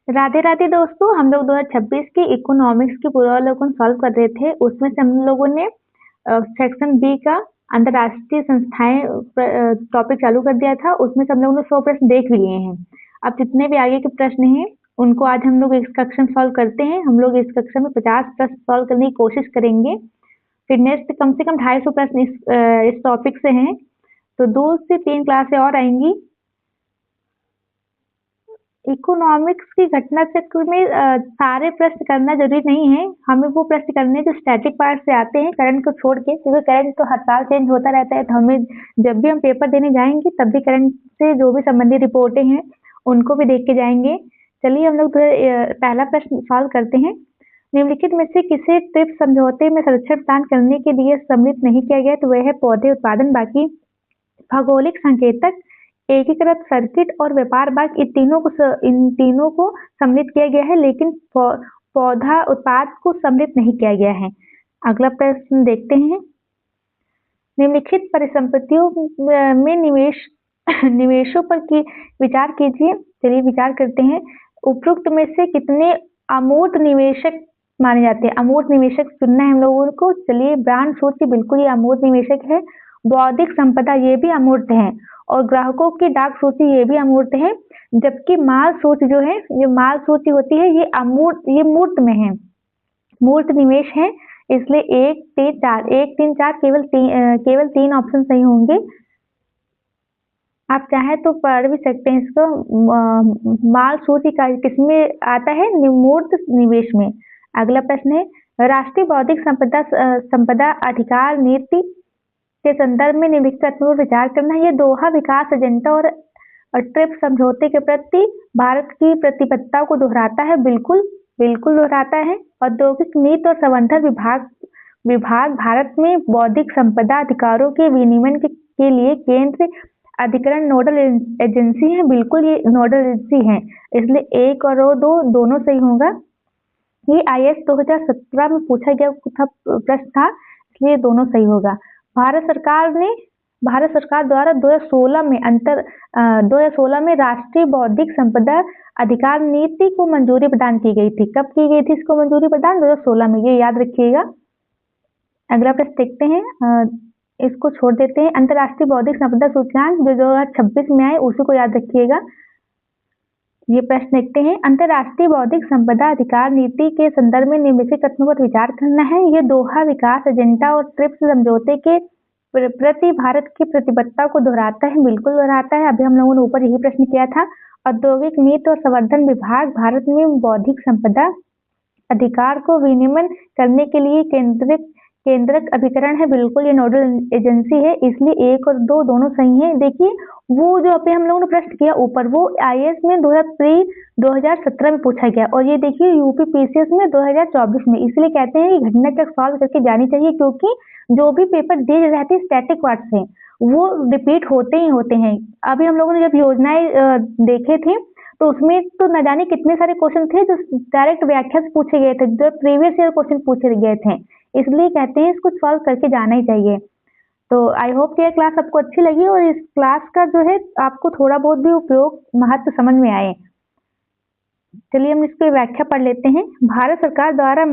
राधे राधे दोस्तों, हम लोग 2026 की इकोनॉमिक्स की पूर्वावलोकन सॉल्व कर रहे थे। उसमें से हम लोगों ने सेक्शन बी का अंतर्राष्ट्रीय संस्थाएं टॉपिक चालू कर दिया था। उसमें से हम लोगों ने 100 प्रश्न देख लिए हैं। अब जितने भी आगे के प्रश्न हैं उनको आज हम लोग इस कक्षा में सॉल्व करते हैं। हम लोग इस कक्षा में 50 प्रश्न सॉल्व करने की कोशिश करेंगे। फिर नेक्स्ट कम से कम 250 प्रश्न इस टॉपिक से हैं। तो 2 से 3 क्लासें और आएंगी। इकोनॉमिक्स की घटना चक्र में सारे प्रश्न करना जरूरी नहीं है। हमें वो प्रश्न करने हैं जो स्टैटिक पार्ट से आते हैं, करंट को छोड़ के, क्योंकि करंट तो हर साल चेंज होता रहता है। तो हमें जब भी हम पेपर देने जाएंगे तब भी करंट से जो भी संबंधित रिपोर्टें हैं उनको भी देख के जाएंगे। चलिए हम लोग पहला प्रश्न सॉल्व करते हैं। निम्नलिखित में से किसे ट्रिप्स समझौते में संरक्षण प्रदान करने के लिए सम्मिलित नहीं किया गया? तो वह है पौधे उत्पादन। बाकी भौगोलिक संकेतक, एकीकृत सर्किट और व्यापार भाग, इन तीनों को सम्मिलित किया गया है, लेकिन पौधा उत्पाद को सम्मिलित नहीं किया गया है। अगला प्रश्न देखते हैं। निम्नलिखित परिसंपत्तियों में निवेशों पर विचार कीजिए। चलिए विचार करते हैं। उपरोक्त में से कितने अमूर्त निवेशक माने जाते हैं? अमूर्त निवेशक चुनना है हम लोगों को। चलिए ब्रांड सूची, बिल्कुल ये अमूर्त निवेशक है। बौद्धिक संपदा, ये भी अमूर्त है। और ग्राहकों की डाक सूची, ये भी अमूर्त है। जबकि माल सूची जो है, ये माल सूची होती है, ये अमूर्त, ये मूर्त में है, मूर्त निवेश है। इसलिए 1, 3, 4 केवल 3 ऑप्शन सही होंगे। आप चाहे तो पढ़ भी सकते हैं इसको। माल सूची का किसमें आता है? मूर्त निवेश में। अगला प्रश्न है, राष्ट्रीय बौद्धिक संपदा अधिकार नीति के संदर्भ में निम्नलिखित तथ्यों पर विचार करना है। ये दोहा विकास एजेंडा और ट्रिप्स समझौते के प्रति भारत की प्रतिबद्धता को दोहराता है। बिल्कुल दोहराता है। औद्योगिक नीति और संवर्धन विभाग भारत में बौद्धिक संपदा अधिकारों के विनियमन के लिए केंद्र अधिकरण नोडल एजेंसी है। बिल्कुल ये नोडल एजेंसी है, इसलिए 1 और 2 दोनों सही होगा। ये IAS 2017 में पूछा गया प्रश्न था, इसलिए दोनों सही होगा। भारत सरकार द्वारा 2016 में राष्ट्रीय बौद्धिक संपदा अधिकार नीति को मंजूरी प्रदान की गई थी। कब की गई थी इसको मंजूरी प्रदान? 2016 में, ये याद रखिएगा। अगला प्रश्न देखते हैं। इसको छोड़ देते हैं। अंतर्राष्ट्रीय बौद्धिक संपदा सूचकांक जो 2026 में आए, उसी को याद रखिएगा। ये प्रश्न देखते हैं। अंतर्राष्ट्रीय बौद्धिक संपदा अधिकार नीति के संदर्भ में निम्नलिखित तथ्यों पर विचार करना है। ये दोहा विकास एजेंडा और ट्रिप्स समझौते के प्रति भारत की प्रतिबद्धता को दोहराता है। बिल्कुल दोहराता है। अभी हम लोगों ने ऊपर यही प्रश्न किया था। औद्योगिक नीति और संवर्धन विभाग भारत में बौद्धिक संपदा अधिकार को विनियमन करने के लिए केंद्रक अभिकरण है। बिल्कुल ये नोडल एजेंसी है, इसलिए 1 और 2 दोनों सही हैं। देखिए वो जो अभी हम लोगों ने प्रश्न किया ऊपर, वो IAS में 2017 में पूछा गया, और ये देखिए UP PCS में 2024 में। इसलिए कहते हैं कि घटना चक्र सॉल्व करके जानी चाहिए, क्योंकि जो भी पेपर दे रहते हैं स्टैटिक पार्ट से, वो रिपीट होते ही होते हैं। अभी हम लोगों ने जब योजनाएं देखे थे तो उसमें तो न जाने कितने सारे क्वेश्चन थे जो डायरेक्ट व्याख्या से पूछे गए थे, जो प्रीवियस ईयर क्वेश्चन पूछे गए थे। इसलिए कहते हैं इसको सॉल्व करके जाना ही चाहिए। तो आई होप कि यह क्लास आपको अच्छी लगी और इस क्लास का जो है आपको थोड़ा बहुत भी उपयोग महत्व समझ में आए। चलिए हम इसकी व्याख्या पढ़ लेते हैं। भारत सरकार द्वारा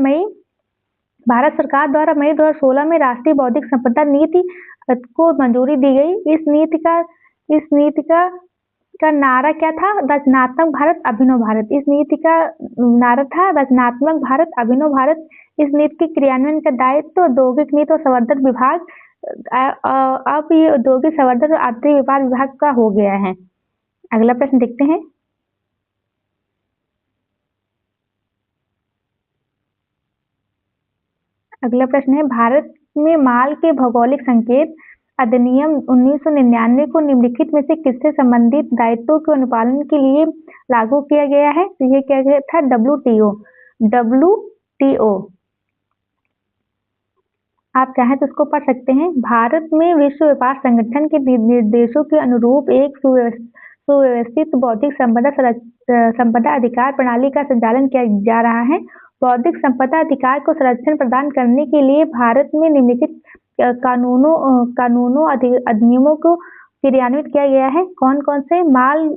मई 2016 में राष्ट्रीय बौद्धिक संपदा नीति को मंजूरी दी गई। इस नीति का नारा क्या था? रचनात्मक भारत, अभिनव भारत। इस नीति का नारा था रचनात्मक भारत, अभिनव भारत। इस नीति के क्रियान्वयन का दायित्व औद्योगिक नीति और संवर्धन विभाग, अब ये औद्योगिक संवर्धन और आंतरिक व्यापार विभाग का हो गया है। अगला प्रश्न देखते हैं। अगला प्रश्न है, भारत में माल के भौगोलिक संकेत अधिनियम 1999 को निम्नलिखित में से किससे संबंधित दायित्वों के अनुपालन के लिए लागू किया गया है? तो ये क्या गया था? WTO। आप चाहें तो इसको पढ़ सकते हैं। भारत में विश्व व्यापार संगठन के निर्देशों के अनुरूप एक सुव्यवस्थित बौद्धिक संपदा अधिकार प्रणाली का संचालन किया जा रहा है। बौद्धिक संपदा अधिकार को संरक्षण प्रदान करने के लिए भारत में निम्नलिखित कानूनों अधिनियमों को क्रियान्वित किया गया है। कौन कौन से? माल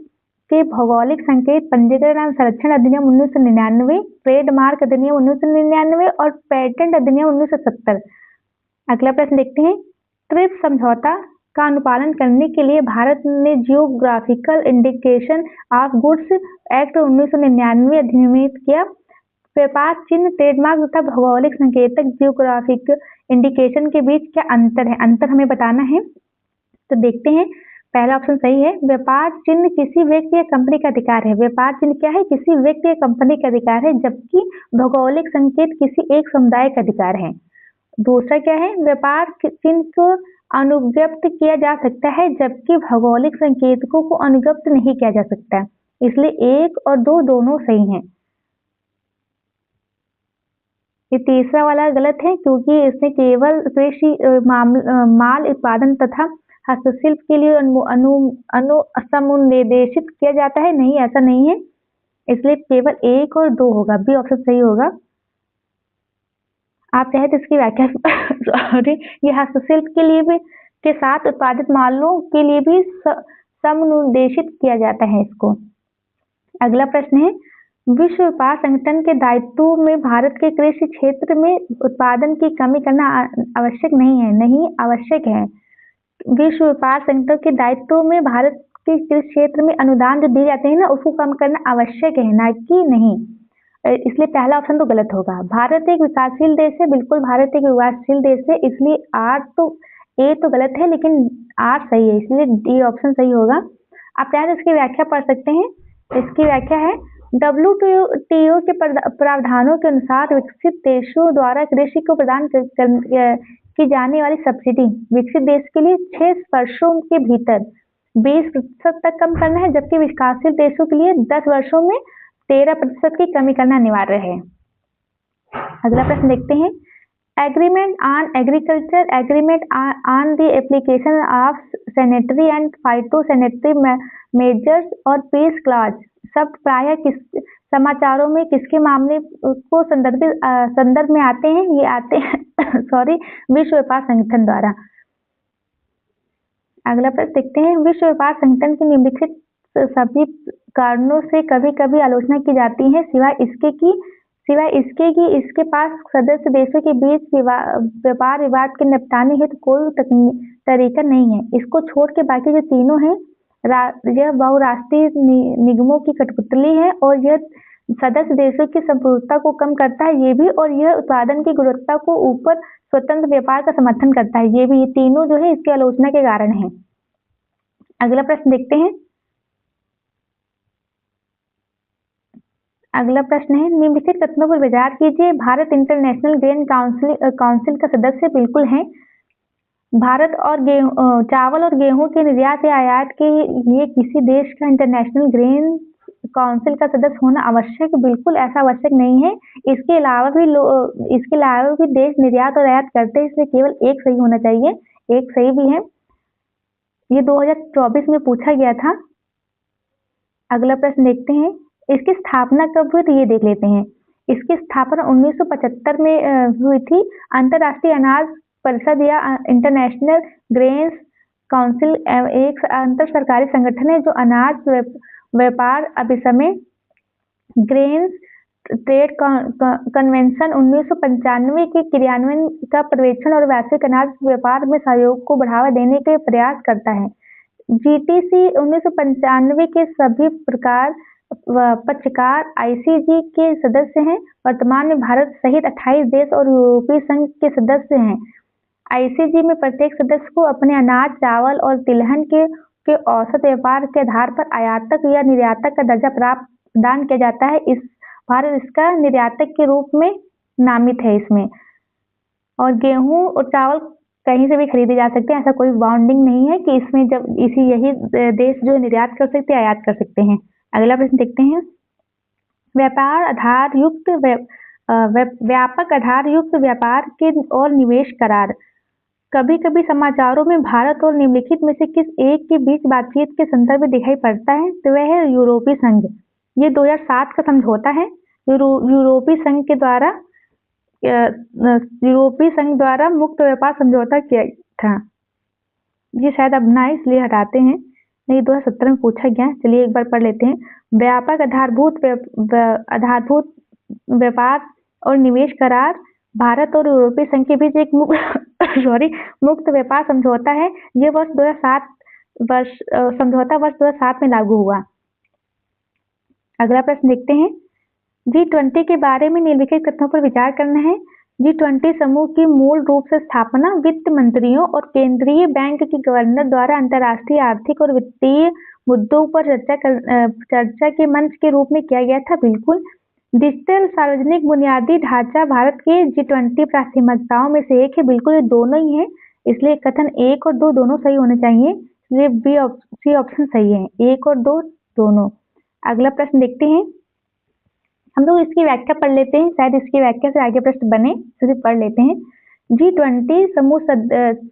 के भौगोलिक संकेत पंजीकरण एवं संरक्षण अधिनियम 1999, ट्रेडमार्क अधिनियम 1999 और पेटेंट अधिनियम 1970। अगला प्रश्न देखते हैं, ट्रिप्स समझौता का अनुपालन करने के लिए भारत ने geographical indication of goods act 1999 अधिनियमित किया। व्यापार चिन्ह, ट्रेडमार्क तथा भौगोलिक संकेतक जियोग्राफिक इंडिकेशन के बीच क्या अंतर है? अंतर हमें बताना है। तो देखते हैं, पहला ऑप्शन सही है। व्यापार चिन्ह किसी व्यक्ति या कंपनी का अधिकार है। व्यापार चिन्ह क्या है? किसी व्यक्ति या कंपनी का अधिकार है, जबकि भौगोलिक संकेत किसी एक समुदाय का अधिकार है। दूसरा क्या है? व्यापार चिन्ह को अनुज्ञप्त किया जा सकता है, जबकि भौगोलिक संकेतकों को अनुज्ञप्त नहीं किया जा सकता। इसलिए 1 और 2 दोनों सही हैं। ये तीसरा वाला गलत है, क्योंकि इसने केवल कृषि माल उत्पादन तथा हस्तशिल्प के लिए समुन्निवेशित किया जाता है। नहीं, ऐसा नहीं है, इसलिए केवल 1 और 2 होगा। बी ऑप्शन सही होगा। आप चाहे तो इसकी व्याख्या सॉरी, ये हस्तशिल्प के लिए भी के साथ उत्पादित मालों के लिए भी समुन्निवेशित किया जाता है इसको। अगला प्रश्न है, विश्व व्यापार संगठन के दायित्व में भारत के कृषि क्षेत्र में उत्पादन की कमी करना आवश्यक नहीं है। नहीं, आवश्यक है। विश्व व्यापार संगठन के दायित्व में भारत के कृषि क्षेत्र में अनुदान जो दिए जाते हैं ना, उसको कम करना आवश्यक है, ना कि नहीं। इसलिए पहला ऑप्शन तो गलत होगा। भारत एक विकासशील देश है, बिल्कुल भारत एक विकासशील देश है, इसलिए ए तो गलत है, लेकिन आर सही है, इसलिए डी ऑप्शन सही होगा। आप चाहे इसकी व्याख्या पढ़ सकते हैं। इसकी व्याख्या है, WTO के प्रावधानों के अनुसार विकसित देशों द्वारा कृषि को प्रदान की जाने वाली सब्सिडी विकसित देश के लिए 6 वर्षों के भीतर 20% तक कम करना है, जबकि विकासशील देशों के लिए 10 वर्षों में 13% की कमी करना अनिवार्य है। अगला प्रश्न देखते हैं, agreement on agriculture, agreement on the application of sanitary and phytosanitary measures और पीस क्लॉज शब्द प्रायः किस समाचारों में किसके मामले को संदर्भ में आते हैं? ये आते हैं सॉरी, विश्व व्यापार संगठन द्वारा। अगला प्रश्न देखते हैं, विश्व व्यापार संगठन की निम्नलिखित सभी कारणों से कभी कभी आलोचना की जाती है, सिवाय इसके कि इसके पास सदस्य देशों के बीच व्यापार विवाद के निपटाने हेतु कोई तरीका नहीं है। इसको छोड़ के बाकी जो तीनों हैं, यह बहुराष्ट्रीय निगमों की कठपुतली है, और यह सदस्य देशों की संप्रभुता को कम करता है, ये भी, और यह उत्पादन की गुणवत्ता को ऊपर स्वतंत्र व्यापार का समर्थन करता है, ये भी। ये तीनों जो है इसकी आलोचना के कारण है। अगला प्रश्न देखते हैं। अगला प्रश्न है, निम्नलिखित कथनों पर विचार कीजिए। भारत इंटरनेशनल ग्रेन काउंसिल का सदस्य बिल्कुल है। भारत और चावल और गेहूं के निर्यात या आयात के लिए किसी देश का इंटरनेशनल ग्रेन काउंसिल का सदस्य होना आवश्यक? बिल्कुल ऐसा आवश्यक नहीं है। इसके अलावा भी देश निर्यात और आयात करते हैं, इसलिए केवल एक सही होना चाहिए। एक सही भी है। ये 2024 में पूछा गया था। अगला प्रश्न देखते हैं, इसकी स्थापना कब हुई? तो ये देख लेते हैं। इसकी स्थापना 1975 में हुई थी। अंतर्राष्ट्रीय अनाज परिषद या इंटरनेशनल ग्रेन्स काउंसिल एक अंतर सरकारी संगठन है जो अनाज व्यापार अभिसमय ग्रेन्स ट्रेड कन्वेंशन 1995 के क्रियान्वयन का पर्यवेक्षण और वैश्विक अनाज व्यापार में सहयोग को बढ़ावा देने के प्रयास करता है। GTC 1995 के सभी पक्षकार ICG के सदस्य हैं। वर्तमान में भारत सहित 28 देश और यूरोपीय संघ के सदस्य हैं। ICG में प्रत्येक सदस्य को अपने अनाज, चावल और तिलहन के औसत व्यापार के आधार पर आयातक या निर्यातक का दर्जा प्रदान किया जाता है। भारत इसका निर्यातक के रूप में नामित है इसमें। और गेहूं और चावल कहीं से भी खरीदे जा सकते हैं, ऐसा कोई बाउंडिंग नहीं है कि इसमें जब यही देश जो निर्यात कर सकते हैं, आयात कर सकते हैं। अगला प्रश्न देखते हैं, व्यापक आधार युक्त व्यापार के और निवेश करार। कभी कभी समाचारों में भारत और निम्नलिखित में से किस एक के बीच बातचीत के संदर्भ में दिखाई पड़ता है? तो वह है यूरोपीय संघ। ये 2007 का समझौता है। यूरोपीय संघ द्वारा मुक्त व्यापार समझौता किया था। ये शायद अब ना, इसलिए हटाते हैं। नहीं, 2017 में पूछा गया। चलिए एक बार पढ़ लेते हैं। व्यापक आधारभूत व्यापार और निवेश करार भारत और यूरोपीय संघ के बीच एक मुक्त व्यापार समझौता है। ये समझौता वर्ष 2007 में लागू हुआ। अगला प्रश्न देखते हैं। G20 के बारे में निम्नलिखित कथनों पर विचार करना है। G20 समूह की मूल रूप से स्थापना वित्त मंत्रियों और केंद्रीय बैंक के गवर्नर द्वारा अंतर्राष्ट्रीय आर्थिक और वित्तीय मुद्दों पर चर्चा के मंच के रूप में किया गया था। बिल्कुल। डिजिटल सार्वजनिक बुनियादी ढांचा भारत की G20 प्राथमिकताओं में से एक है। बिल्कुल, ये दोनों ही है, इसलिए कथन 1 और 2 दोनों सही होने चाहिए। ये सी ऑप्शन सही है, 1 और 2 दोनों। अगला प्रश्न देखते हैं। हम लोग इसकी व्याख्या पढ़ लेते हैं, शायद इसकी व्याख्या से आगे प्रश्न बने, तो पढ़ लेते हैं। G20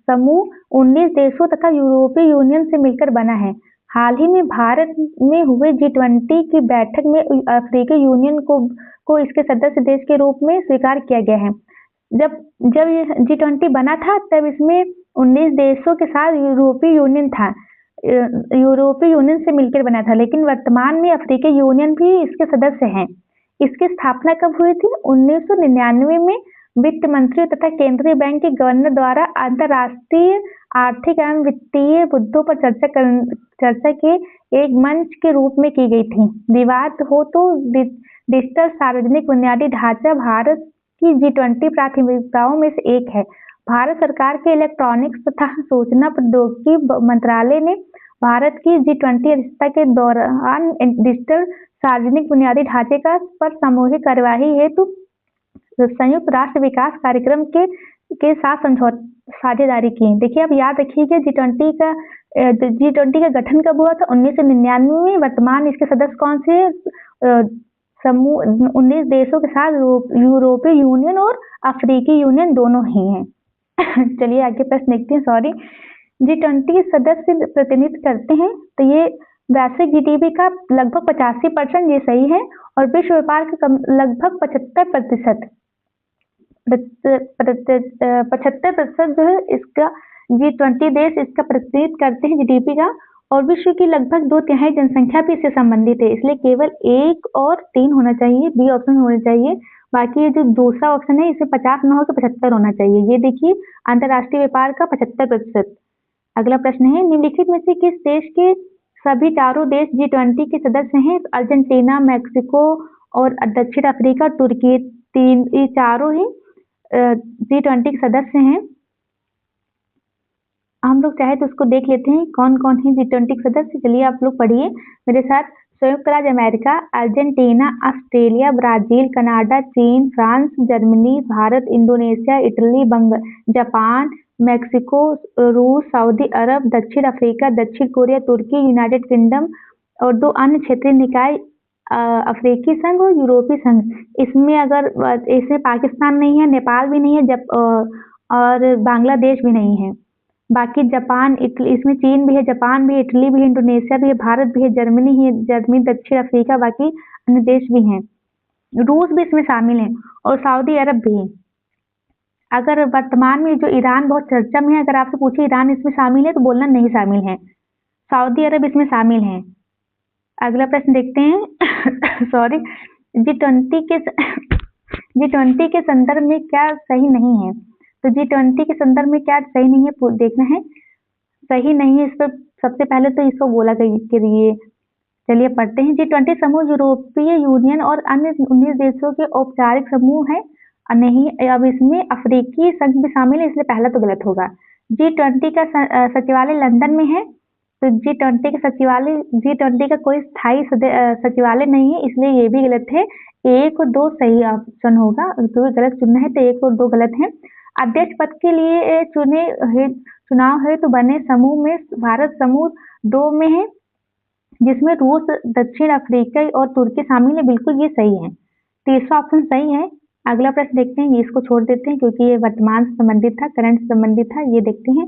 समूह 19 देशों तथा यूरोपीय यूनियन से मिलकर बना है। हाल ही में भारत में हुए G20 की बैठक में अफ्रीकी यूनियन को इसके सदस्य देश के रूप में स्वीकार किया गया है। जब ये G20 बना था तब इसमें 19 देशों के साथ यूरोपीय यूनियन था, यूरोपीय यूनियन से मिलकर बना था, लेकिन वर्तमान में अफ्रीकी यूनियन भी इसके सदस्य हैं। इसकी स्थापना कब हुई थी? 1999 में वित्त मंत्री तथा केंद्रीय बैंक के गवर्नर द्वारा अंतर्राष्ट्रीय आर्थिक एवं वित्तीय मुद्दों पर चर्चा के एक मंच के रूप में की गई थी। विवाद हो तो डिजिटल सार्वजनिक बुनियादी ढांचा भारत की G20 प्राथमिकताओं में से एक है। भारत सरकार के इलेक्ट्रॉनिक्स तथा सूचना प्रौद्योगिकी मंत्रालय ने भारत की G20 अध्यक्षता के दौरान डिजिटल सार्वजनिक बुनियादी ढांचे पर सामूहिक कार्यवाही हेतु संयुक्त राष्ट्र विकास कार्यक्रम के साथ साझेदारी की। देखिए, अब याद रखिएगा G20 का गठन कब हुआ था? 1999 में। वर्तमान इसके सदस्य कौन से? समूह 19 देशों के साथ यूरोपीय यूनियन और अफ्रीकी यूनियन दोनों ही हैं। चलिए आगे प्रश्न देखते हैं। सॉरी, G20 सदस्य प्रतिनिधित्व करते हैं, तो ये वैश्विक GDP का लगभग 85%, ये सही है, और विश्व व्यापार का लगभग 75% जो है इसका G20 देश इसका प्रतिनिधित्व करते हैं GDP का, और विश्व की लगभग 2/3 जनसंख्या भी इससे संबंधित है, इसलिए केवल 1 और 3 होना चाहिए, बी ऑप्शन होना चाहिए। बाकी ये जो दूसरा ऑप्शन है इसे 50 न होकर 75 होना चाहिए। ये देखिए, अंतर्राष्ट्रीय व्यापार का 75%। अगला प्रश्न है, निम्नलिखित में से किस देश के सभी चारों देश G20 के सदस्य हैं? अर्जेंटीना, मैक्सिको और दक्षिण अफ्रीका, तुर्की, ये चारों ही G20 के सदस्य हैं। हम लोग चाहे तो उसको देख लेते हैं कौन कौन है G20 के सदस्य। चलिए आप लोग पढ़िए मेरे साथ। संयुक्त राज्य America, Argentina, Australia, Brazil, Canada, चीन, France, Germany, Bharat, Indonesia, Italy, Japan, Mexico, रूस, सऊदी अरब, दक्षिण अफ्रीका, दक्षिण कोरिया, तुर्की, यूनाइटेड किंगडम और 2 अन्य क्षेत्रीय निकाय, अफ्रीकी संघ और यूरोपीय संघ। इसमें अगर इसमें पाकिस्तान नहीं है, नेपाल भी नहीं है, और बांग्लादेश भी नहीं है। बाकी जापान, इटली, इसमें चीन भी है, जापान भी है, इटली भी है, इंडोनेशिया भी है, भारत भी है, जर्मनी, दक्षिण अफ्रीका, बाकी अन्य देश भी हैं। रूस भी इसमें शामिल है और सऊदी अरब भी है। अगर वर्तमान में जो ईरान बहुत चर्चा में है, अगर आपसे पूछे ईरान इसमें शामिल है तो बोलना नहीं शामिल है। सऊदी अरब इसमें शामिल है। अगला प्रश्न देखते हैं। सॉरी, G20 के संदर्भ में क्या सही नहीं है? तो G20 के संदर्भ में क्या सही नहीं है देखना है। सही नहीं है, इस पर सबसे पहले तो इसको बोला करिए। चलिए पढ़ते हैं। G20 समूह यूरोपीय यूनियन और अन्य 19 देशों के औपचारिक समूह है। नहीं, अब इसमें अफ्रीकी संघ भी शामिल है, इसलिए पहला तो गलत होगा। G20 का सचिवालय लंदन में है, तो G20 का कोई स्थायी सचिवालय नहीं है, इसलिए ये भी गलत है। 1 और 2 सही ऑप्शन होगा, तो गलत चुनना है, तो 1 और 2 गलत है। अध्यक्ष पद के लिए चुनाव है तो बने समूह में भारत समूह 2 में है, जिसमें रूस, दक्षिण अफ्रीका और तुर्की शामिल है। बिल्कुल ये सही है, तीसरा ऑप्शन सही है। अगला प्रश्न देखते हैं, इसको छोड़ देते हैं क्योंकि ये वर्तमान से संबंधित था, करंट से संबंधित था। ये देखते हैं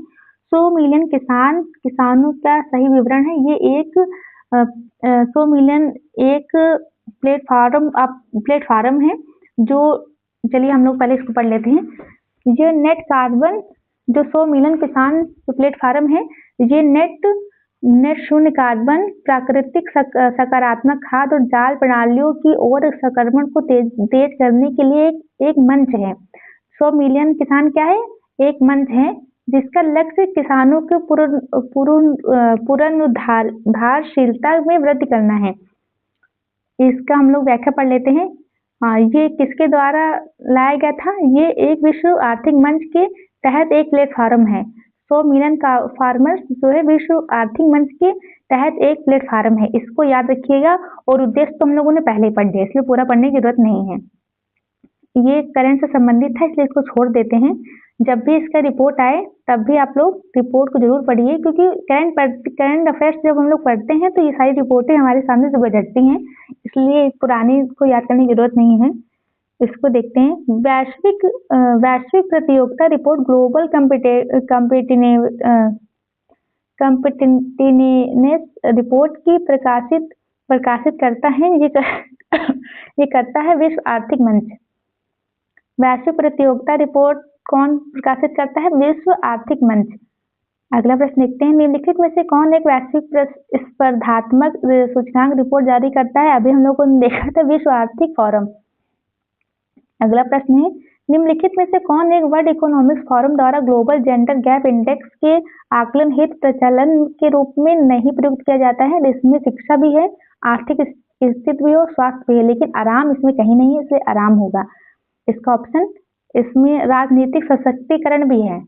100 मिलियन किसानों का सही विवरण है। ये एक 100 मिलियन एक प्लेटफार्म है जो, चलिए हम लोग पहले इसको पढ़ लेते हैं। ये नेट कार्बन जो 100 मिलियन किसान प्लेटफार्म है, ये नेट नेट शून्य कार्बन प्राकृतिक सकारात्मक खाद्य और जाल प्रणालियों की ओर संक्रमण को तेज करने के लिए एक मंच है। 100 मिलियन किसान क्या है? एक मंच है जिसका लक्ष्य किसानों के पुनरुद्धारशीलता में वृद्धि करना है। इसका हम लोग व्याख्या पढ़ लेते हैं। हाँ, ये किसके द्वारा लाया गया था? ये एक विश्व आर्थिक मंच के तहत एक प्लेटफॉर्म है। 100 मिलियन का फार्मर्स जो है विश्व आर्थिक मंच के तहत एक प्लेटफॉर्म है। इसको याद रखिएगा और उद्देश्य तो हम लोगों ने पहले ही पढ़ लिया, इसलिए पूरा पढ़ने की जरूरत नहीं है। ये करंट से संबंधित है, इसलिए इसको छोड़ देते हैं। जब भी इसका रिपोर्ट आए तब भी आप लोग रिपोर्ट को जरूर पढ़िए, क्योंकि करंट अफेयर्स जब हम लोग पढ़ते हैं तो ये सारी रिपोर्टें हमारे सामने से गुजरती हैं, इसलिए पुरानी को याद करने की जरूरत नहीं है। इसको देखते हैं। वैश्विक प्रतियोगिता रिपोर्ट ग्लोबल कॉम्पिटिटिवनेस रिपोर्ट की प्रकाशित करता है। ये करता है विश्व आर्थिक मंच। वैश्विक प्रतियोगिता रिपोर्ट कौन प्रकाशित करता है? विश्व आर्थिक मंच। अगला प्रश्न देखते हैं। निम्नलिखित में से कौन एक वैश्विक स्पर्धात्मक सूचकांक रिपोर्ट जारी करता है? अभी हम लोगों ने देखा था विश्व आर्थिक फोरम। अगला प्रश्न है। निम्नलिखित में से कौन एक वर्ल्ड इकोनॉमिक्स फोरम द्वारा ग्लोबल जेंडर गैप इंडेक्स के आकलन हित प्रचलन के रूप में नहीं प्रयुक्त किया जाता है? इसमें शिक्षा भी है, आर्थिक स्थिति भी हो, स्वास्थ्य भी है, लेकिन आराम इसमें कहीं नहीं है, इसलिए आराम होगा इसका ऑप्शन। इसमें राजनीतिक सशक्तिकरण भी है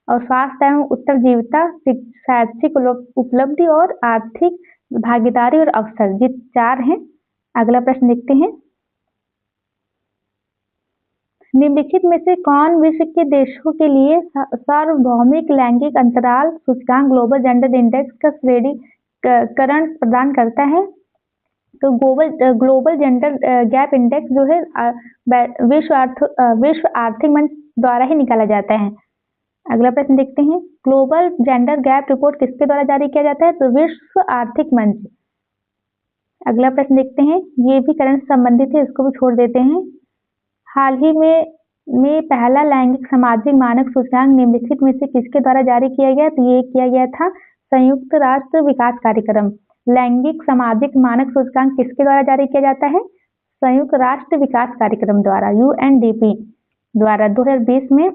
और स्वास्थ्य एवं उत्तरजीविता, शैक्षिक उपलब्धि और आर्थिक भागीदारी और अवसर, ये 4 हैं। अगला प्रश्न देखते हैं। निम्नलिखित में से कौन विश्व के देशों के लिए सार्वभौमिक लैंगिक अंतराल सूचकांक ग्लोबल जेंडर इंडेक्स का श्रेणीकरण प्रदान करता है? तो ग्लोबल जेंडर गैप इंडेक्स जो है विश्व आर्थिक मंच द्वारा ही निकाला जाता है। अगला प्रश्न देखते हैं। ग्लोबल जेंडर गैप रिपोर्ट किसके द्वारा जारी किया जाता है? तो विश्व आर्थिक मंच। अगला प्रश्न देखते हैं। ये भी करंट से संबंधित है, इसको भी छोड़ देते हैं। हाल ही में पहला लैंगिक सामाजिक मानक सूचकांक निम्नलिखित में से किसके द्वारा जारी किया गया? तो ये किया गया था संयुक्त राष्ट्र विकास कार्यक्रम। लैंगिक सामाजिक मानक सूचकांक किसके द्वारा जारी किया जाता है? संयुक्त राष्ट्र विकास कार्यक्रम द्वारा, UNDP द्वारा 2020 में।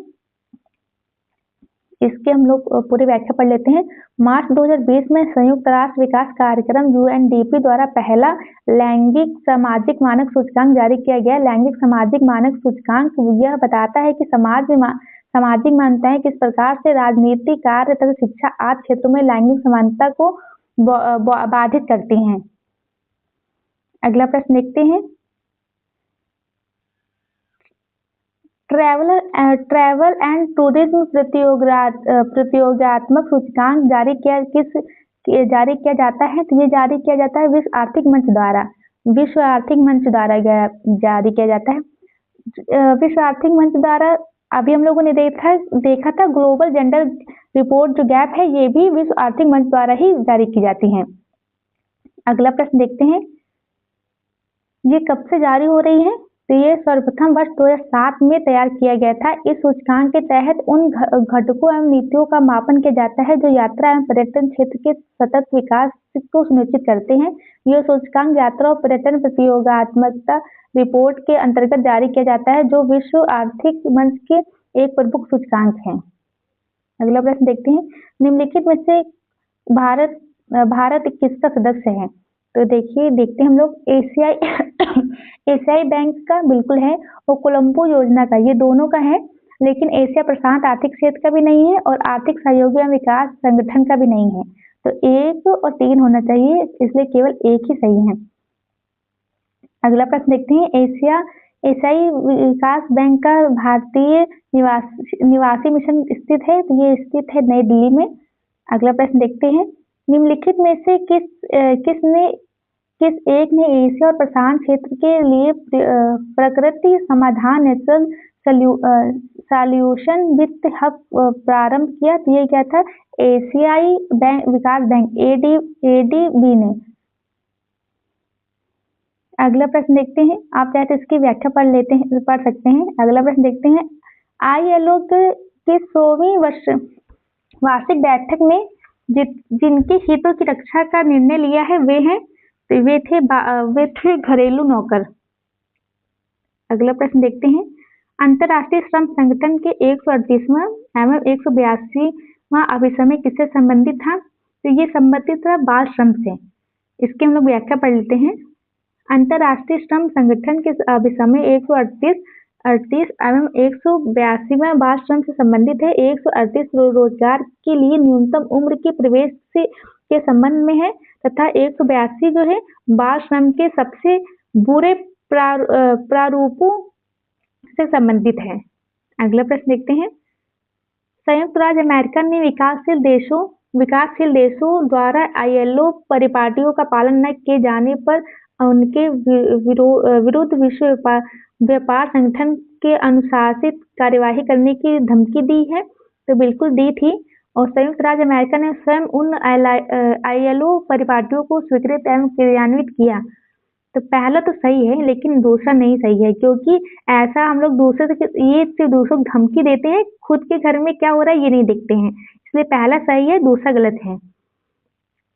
इसके हम लोग पूरी व्याख्या पढ़ लेते हैं। मार्च 2020 में संयुक्त राष्ट्र विकास कार्यक्रम UNDP द्वारा पहला लैंगिक सामाजिक मानक सूचकांक जारी किया गया। लैंगिक सामाजिक मानक सूचकांक यह बताता है कि सामाजिक मान्यताएं किस प्रकार से राजनीति, कार्य तथा शिक्षा आदि क्षेत्रों में लैंगिक समानता को बाधित करती हैं। अगला प्रश्न देखते हैं। ट्रैवल एंड टूरिज्म प्रतियोगात्मक सूचकांक जारी किया जाता है? तो ये जारी किया जाता है विश्व आर्थिक मंच द्वारा। विश्व आर्थिक मंच द्वारा जारी किया जाता है। विश्व आर्थिक मंच द्वारा अभी हम लोगों ने देखा था ग्लोबल जेंडर रिपोर्ट जो गैप है, ये भी विश्व आर्थिक मंच द्वारा ही जारी की जाती है। अगला प्रश्न देखते हैं। ये कब से जारी हो रही है? तो ये सर्वप्रथम वर्ष 2007 में तैयार किया गया था। इस सूचकांक के तहत उन घटकों एवं नीतियों का मापन किया जाता है जो यात्रा एवं पर्यटन क्षेत्र के सतत विकास को सुनिश्चित करते हैं। यह सूचकांक यात्रा और पर्यटन प्रतियोगात्मकता रिपोर्ट के अंतर्गत जारी किया जाता है, जो विश्व आर्थिक मंच के एक प्रमुख सूचकांक है। अगला प्रश्न देखते हैं। निम्नलिखित में से भारत किसका सदस्य है? तो देखते हैं हम लोग एशियाई बैंक का बिल्कुल है और कोलंबो योजना का, ये दोनों का है, लेकिन एशिया प्रशांत आर्थिक क्षेत्र का भी नहीं है और आर्थिक सहयोग एवं विकास संगठन का भी नहीं है। तो 1 और 3 होना चाहिए, इसलिए केवल 1 ही सही है। अगला प्रश्न देखते हैं। एशियाई विकास बैंक का भारतीय निवासी मिशन स्थित है? तो ये स्थित है नई दिल्ली में। अगला प्रश्न देखते हैं। निम्नलिखित में से किस एक ने एशिया और प्रशांत क्षेत्र के लिए प्रकृति समाधान नेचुरल सॉल्यूशन वित्त हब प्रारंभ किया? तो ये क्या था? एशियाई विकास बैंक ADB ने। अगला प्रश्न देखते हैं। आप चाहे तो इसकी व्याख्या पढ़ सकते हैं। अगला प्रश्न देखते हैं। ILO के 100वीं वार्षिक बैठक में जिनके हितों की रक्षा का निर्णय लिया है वे थे घरेलू नौकर। अगला प्रश्न देखते हैं, अंतर्राष्ट्रीय श्रम संगठन के 138वां एवं 182वां अभिसमय किससे संबंधित था? तो ये संबंधित था बाल श्रम से। इसके हम लोग व्याख्या पढ़ लेते हैं। अंतर्राष्ट्रीय श्रम संगठन के अभिसमय 138 एवं 182वां बाल श्रम से संबंधित है। 138 रोजगार के लिए न्यूनतम उम्र के प्रवेश के संबंध में है तथा 182 जो है बाल श्रम के सबसे बुरे प्रारूपों से संबंधित है। अगला प्रश्न देखते हैं, संयुक्त राज्य अमेरिका ने विकासशील देशों द्वारा ILO परिपाटियों का पालन न किए जाने पर उनके विरुद्ध विश्व व्यापार संगठन के अनुशासित कार्यवाही करने की धमकी दी है। तो बिल्कुल दी थी, और संयुक्त राज्य अमेरिका ने स्वयं उन ILO परिपाटियों को स्वीकृत एवं क्रियान्वित किया। तो पहला तो सही है लेकिन दूसरा नहीं सही है, क्योंकि ऐसा हम लोग दूसरों को धमकी देते हैं, खुद के घर में क्या हो रहा है ये नहीं देखते हैं। इसलिए पहला सही है, दूसरा गलत है।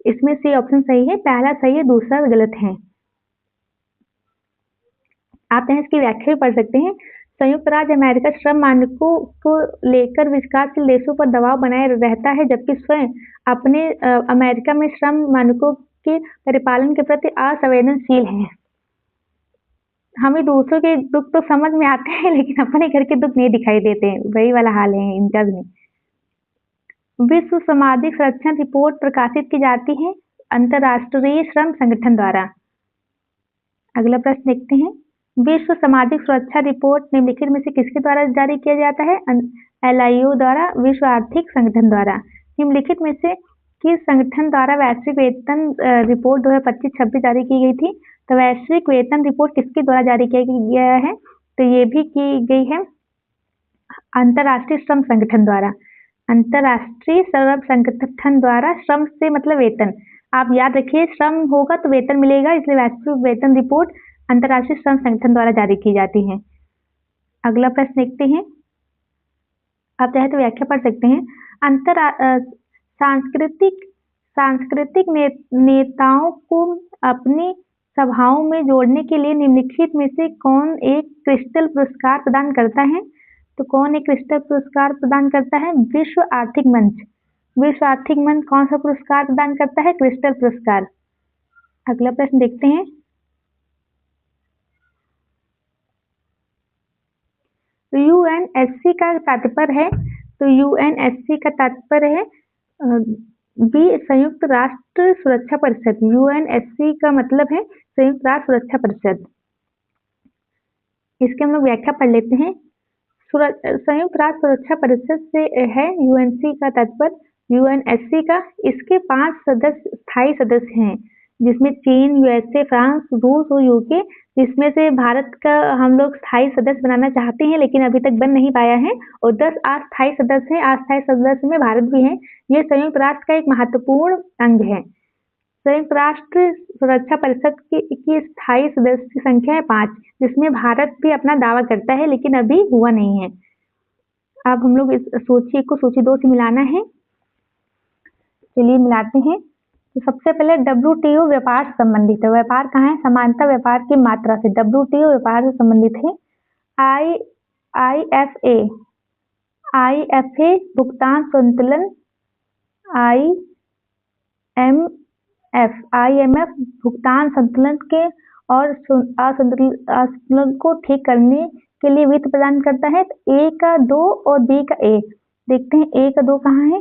इसमें सी ऑप्शन सही है, पहला सही है, दूसरा गलत है। आप यहाँ इसकी व्याख्या भी पढ़ सकते हैं। संयुक्त राज्य अमेरिका श्रम मानकों को लेकर विकासशील देशों पर दबाव बनाए रहता है, जबकि स्वयं अपने अमेरिका में श्रम मानकों के परिपालन के प्रति असंवेदनशील है। हमें दूसरों के दुख तो समझ में आते हैं लेकिन अपने घर के दुख नहीं दिखाई देते हैं, वही वाला हाल है इनका भी। विश्व सामाजिक सुरक्षा रिपोर्ट प्रकाशित की जाती है अंतर्राष्ट्रीय श्रम संगठन द्वारा। अगला प्रश्न देखते हैं, विश्व सामाजिक सुरक्षा रिपोर्ट निम्नलिखित में से किसके द्वारा जारी किया जाता है? LIO द्वारा, विश्व आर्थिक संगठन द्वारा। निम्नलिखित में से किस संगठन द्वारा वैश्विक वेतन रिपोर्ट 2025-26 जारी की गई थी? तो वैश्विक वेतन रिपोर्ट किसके द्वारा जारी किया गया है? तो ये भी की गई है अंतर्राष्ट्रीय श्रम संगठन द्वारा। अंतर्राष्ट्रीय श्रम संगठन द्वारा, श्रम से मतलब वेतन, आप याद रखिए श्रम होगा तो वेतन मिलेगा, इसलिए वैश्विक वेतन रिपोर्ट अंतर्राष्ट्रीय श्रम संगठन द्वारा जारी की जाती है। अगला प्रश्न देखते हैं, आप चाहे तो व्याख्या पढ़ सकते हैं। सांस्कृतिक नेताओं को अपनी सभाओं में जोड़ने के लिए निम्नलिखित में से कौन एक क्रिस्टल पुरस्कार प्रदान करता है? तो कौन एक क्रिस्टल पुरस्कार प्रदान करता है? विश्व आर्थिक मंच। विश्व आर्थिक मंच कौन सा पुरस्कार प्रदान करता है? क्रिस्टल पुरस्कार। अगला प्रश्न देखते हैं, UNSC का तात्पर्य है, तो UNSC का तात्पर्य है संयुक्त राष्ट्र सुरक्षा परिषद। UNSC का मतलब है संयुक्त राष्ट्र सुरक्षा परिषद। इसके हम लोग व्याख्या पढ़ लेते हैं। संयुक्त राष्ट्र सुरक्षा परिषद से है UNC का तात्पर्य। UNSC का, इसके 5 स्थायी सदस्य हैं, जिसमें चीन, USA, फ्रांस, रूस और UK। जिसमें से भारत का हम लोग स्थायी सदस्य बनाना चाहते हैं लेकिन अभी तक बन नहीं पाया है, और 10 अस्थायी सदस्य हैं। अस्थायी सदस्य में भारत भी है। ये संयुक्त राष्ट्र का एक महत्वपूर्ण अंग है। संयुक्त राष्ट्र सुरक्षा परिषद की स्थायी सदस्य की संख्या है 5, जिसमें भारत भी अपना दावा करता है लेकिन अभी हुआ नहीं है। अब हम लोग इस सूची को सूची 2 से मिलाना है। चलिए मिलाते हैं। तो सबसे पहले WTO व्यापार से संबंधित है। व्यापार कहाँ है? समानता व्यापार की मात्रा से। WTO व्यापार से संबंधित है। IFA भुगतान संतुलन। IMF भुगतान संतुलन के और असंतुलन को ठीक करने के लिए वित्त प्रदान करता है। A का 2 और B का A। देखते हैं A का 2 कहाँ है?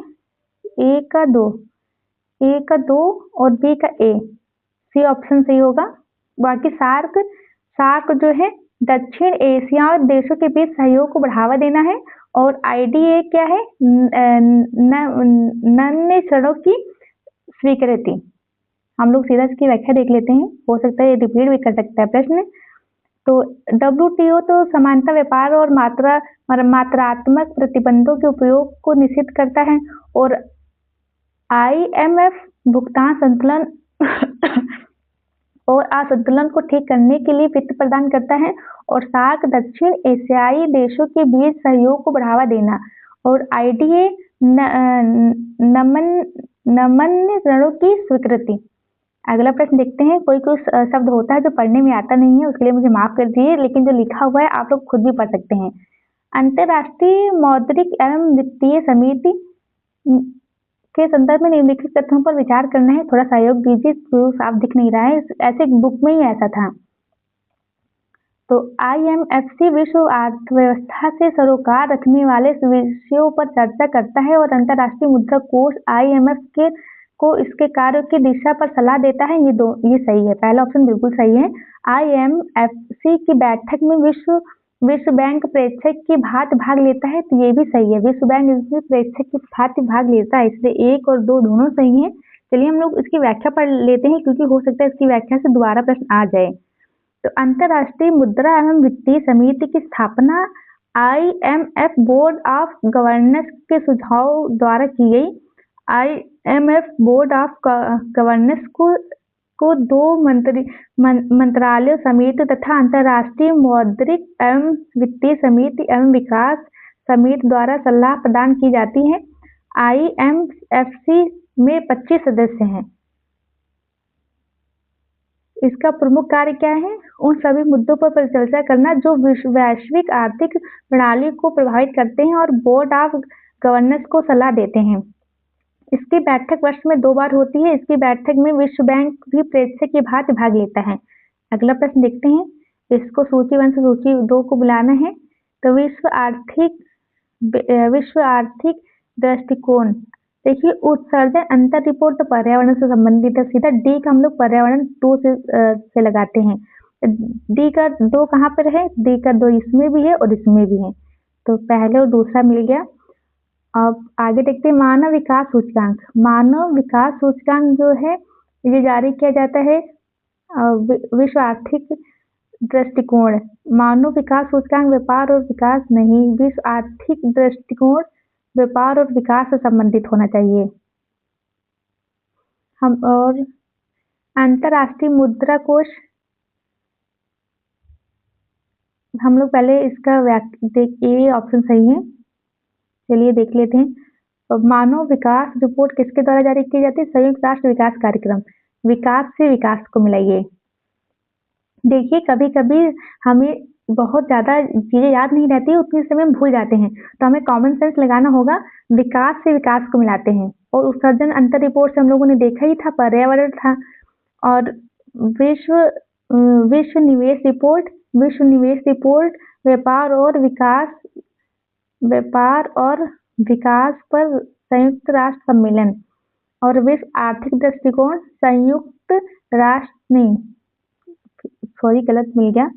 A का 2 और B का A। सी ऑप्शन सही होगा। बाकी सार्क जो है दक्षिण एशिया और देशों के बीच सहयोग को बढ़ावा देना है, और IDA क्या है? नन्हे क्षणों की स्वीकृति। हम लोग सीधा इसकी व्याख्या देख लेते हैं, हो सकता है ये रिपीट भी कर सकता है प्रश्न। तो WTO तो समानता व्यापार और मात्रात्मक प्रतिबंधों के उपयोग को निषिद्ध करता है, और IMF भुगतान संतुलन और असंतुलन को ठीक करने के लिए वित्त प्रदान करता है, और सार्क दक्षिण एशियाई देशों के बीच सहयोग को बढ़ावा देना, और IDA नमन्य ऋणों की स्वीकृति। अगला प्रश्न देखते हैं। कोई कोई शब्द होता है जो पढ़ने में आता नहीं है, उसके लिए मुझे माफ कर दीजिए, लेकिन जो लिखा हुआ है आप लोग खुद भी पढ़ सकते हैं। अंतर्राष्ट्रीय मौद्रिक एवं वित्तीय समिति के संदर्भ में निम्नलिखित तथ्यों पर विचार करना है। थोड़ा सहयोग दीजिए, तो साफ दिख नहीं रहा है, ऐसे बुक में ही ऐसा था। तो IMFC विश्व अर्थव्यवस्था से सरोकार रखने वाले विषयों पर चर्चा करता है और अंतर्राष्ट्रीय मुद्रा कोष IMF को इसके कार्यों की दिशा पर सलाह देता है। ये सही है, पहला ऑप्शन बिल्कुल सही है। IMFC की बैठक में विश्व बैंक प्रेक्षक की भांति भाग लेता है, तो ये भी सही है। विश्व बैंक इसमें प्रेक्षक की भांति भाग लेता है, इसलिए 1 और 2 दोनों सही है। चलिए हम लोग इसकी व्याख्या पढ़ लेते हैं, क्योंकि हो सकता है इसकी व्याख्या से दोबारा प्रश्न आ जाए। तो अंतर्राष्ट्रीय मुद्रा एवं वित्तीय समिति की स्थापना IMF बोर्ड ऑफ गवर्नर्स के सुझाव द्वारा की गई। IMF बोर्ड ऑफ गवर्नर्स को 2 मंत्रालयों समिति तथा अंतर्राष्ट्रीय मौद्रिक एवं वित्तीय समिति एवं विकास समिति द्वारा सलाह प्रदान की जाती है। IMFC में 25 सदस्य हैं। इसका प्रमुख कार्य क्या है? उन सभी मुद्दों पर परिचर्चा करना जो वैश्विक आर्थिक प्रणाली को प्रभावित करते हैं और बोर्ड ऑफ गवर्नर्स को सलाह देते हैं। इसकी बैठक वर्ष में 2 बार होती है। इसकी बैठक में विश्व बैंक भी प्रेक्षक की भांति भाग लेता है। अगला प्रश्न देखते हैं। इसको सूची 1 से सूची 2 को बुलाना है। तो विश्व आर्थिक दृष्टिकोण, देखिए उत्सर्जन अंतर रिपोर्ट तो पर्यावरण से संबंधित है, सीधा डी का हम लोग पर्यावरण 2 से लगाते हैं। डी का 2 कहाँ पर है? डी का 2 इसमें भी है और इसमें भी है, तो पहले और दूसरा मिल गया। अब आगे देखते हैं मानव विकास सूचकांक। मानव विकास सूचकांक जो है ये जारी किया जाता है विश्व आर्थिक दृष्टिकोण। मानव विकास सूचकांक व्यापार और विकास नहीं, विश्व आर्थिक दृष्टिकोण व्यापार और विकास से संबंधित होना चाहिए। और अंतर्राष्ट्रीय मुद्रा कोष, हम लोग पहले इसका ये ऑप्शन सही है, चलिए देख लेते हैं। मानव विकास रिपोर्ट किसके द्वारा जारी की जाती है? संयुक्त राष्ट्र विकास कार्यक्रम। विकास से विकास को मिलाइए। देखिए कभी कभी हमें बहुत ज़्यादा चीज़ें याद नहीं रहती है, उतने समय हम भूल जाते हैं, तो हमें कॉमन सेंस लगाना होगा। विकास से विकास को मिलाते हैं। और उत्सर्जन अंतर रिपोर्ट से हम लोगों ने देखा ही था, पर्यावरण था। और विश्व निवेश रिपोर्ट व्यापार और विकास पर संयुक्त राष्ट्र सम्मेलन। और विश्व आर्थिक दृष्टिकोण संयुक्त राष्ट्र नहीं, सॉरी गलत मिल गया।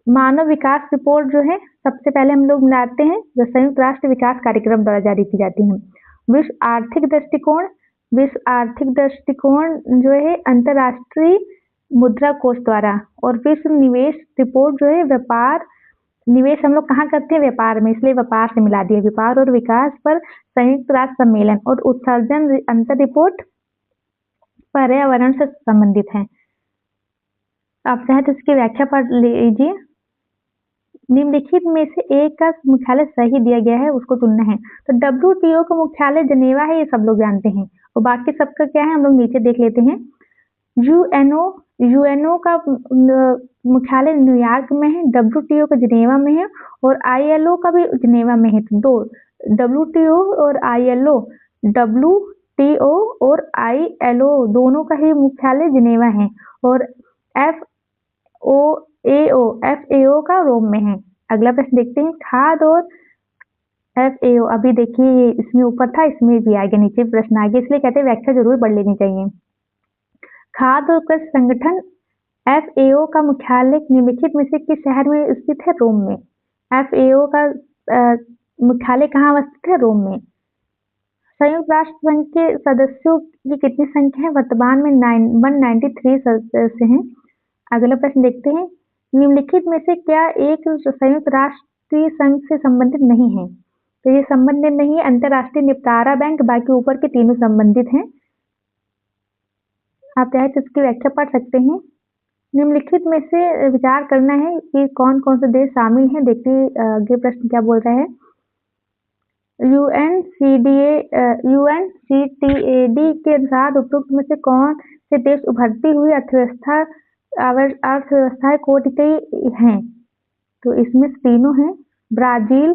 मानव विकास रिपोर्ट जो है सबसे पहले हम लोग मिलाते हैं जो संयुक्त राष्ट्र विकास कार्यक्रम द्वारा जारी की जाती है। विश्व आर्थिक दृष्टिकोण जो है अंतर्राष्ट्रीय मुद्रा कोष द्वारा। और विश्व निवेश रिपोर्ट जो है व्यापार, निवेश हम लोग कहाँ करते हैं? व्यापार में, इसलिए व्यापार से मिला दिया। व्यापार और विकास पर संयुक्त राष्ट्र सम्मेलन। और उत्सर्जन अंतर रिपोर्ट पर्यावरण से संबंधित है। आप चाहे तो इसकी व्याख्या पढ़ लीजिए। निम्नलिखित में से एक का मुख्यालय सही दिया गया है, उसको चुनना है। तो WTO का मुख्यालय जनेवा है, ये सब लोग जानते हैं। और बाकी सबका क्या है हम लोग नीचे देख लेते हैं। UNO का मुख्यालय न्यूयॉर्क में है, WTO का जनेवा में है और ILO का भी जनेवा में है। तो 2 WTO और ILO, WTO और ILO दोनों का ही मुख्यालय जनेवा है। और FAO का रोम में है। अगला प्रश्न देखते हैं। खाद और FAO, अभी देखिए इसमें ऊपर था, इसमें भी आगे नीचे प्रश्न आगे, इसलिए कहते हैं व्याख्या जरूर पढ़ लेनी चाहिए। खाद्य और कृषि संगठन FAO का मुख्यालय निम्नलिखित में से किस शहर में स्थित है? रोम में। FAO का मुख्यालय कहाँ स्थित है? रोम में। संयुक्त राष्ट्र संघ के सदस्यों की कितनी संख्या है? वर्तमान में 193 सदस्य हैं। अगला प्रश्न देखते हैं। निम्नलिखित में से क्या एक संयुक्त राष्ट्रीय संघ से संबंधित नहीं है? तो ये संबंधित नहीं है अंतर्राष्ट्रीय निपटारा बैंक, बाकी ऊपर के तीनों संबंधित हैं। आप चाहे तो इसकी व्याख्या पढ़ सकते हैं। निम्नलिखित में से विचार करना है कि कौन कौन से देश शामिल हैं। देखिए आगे प्रश्न क्या बोल रहा है। यूएनसीटीएडी के अनुसार उपरोक्त में से कौन से देश उभरती हुई अर्थव्यवस्थाएं कोटि हैं? तो इसमें तीनों हैं। ब्राजील,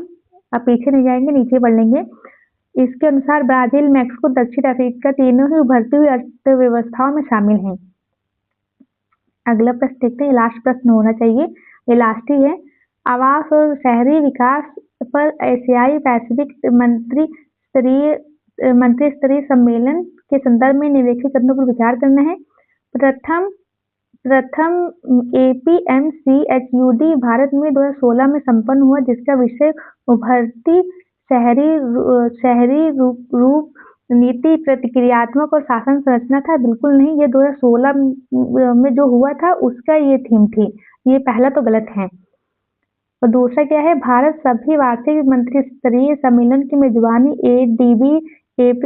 अब पीछे नहीं जाएंगे, नीचे बढ़ लेंगे। इसके अनुसार ब्राजील, मैक्सिको, दक्षिण अफ्रीका तीनों ही उभरती हुई अर्थव्यवस्थाओं में शामिल हैं। अगला प्रश्न देखते हैं, लास्ट प्रश्न होना चाहिए, ये लास्ट ही है। आवास और शहरी विकास पर एशियाई पैसिफिक मंत्री स्तरीय सम्मेलन के संदर्भ में निम्नलिखित कथनों पर विचार करना है। प्रथम APMCHUD भारत में 2016 में संपन्न हुआ, जिसका विषय उभरती शहरी रूप नीति, प्रतिक्रियात्मक और शासन संरचना था। बिल्कुल नहीं, ये 2016 में जो हुआ था उसका ये थीम थी। ये पहला तो गलत है। और दूसरा क्या है, भारत सभी वार्षिक मंत्री स्तरीय सम्मेलन की मेजबानी ADB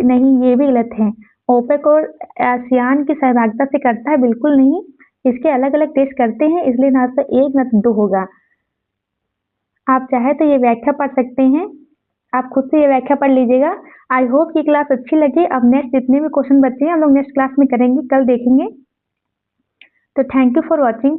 नहीं, ये भी गलत है। ओपेक और आसियान की सहभागिता से करता है, बिल्कुल नहीं, इसके अलग अलग देश करते हैं, इसलिए ना तो 1 ना तो 2 होगा। आप चाहे तो ये व्याख्या पढ़ सकते हैं, आप खुद से ये व्याख्या पढ़ लीजिएगा। आई होप कि क्लास अच्छी लगी। अब नेक्स्ट जितने भी क्वेश्चन बचे हैं हम लोग नेक्स्ट क्लास में करेंगे, कल देखेंगे। तो थैंक यू फॉर वॉचिंग।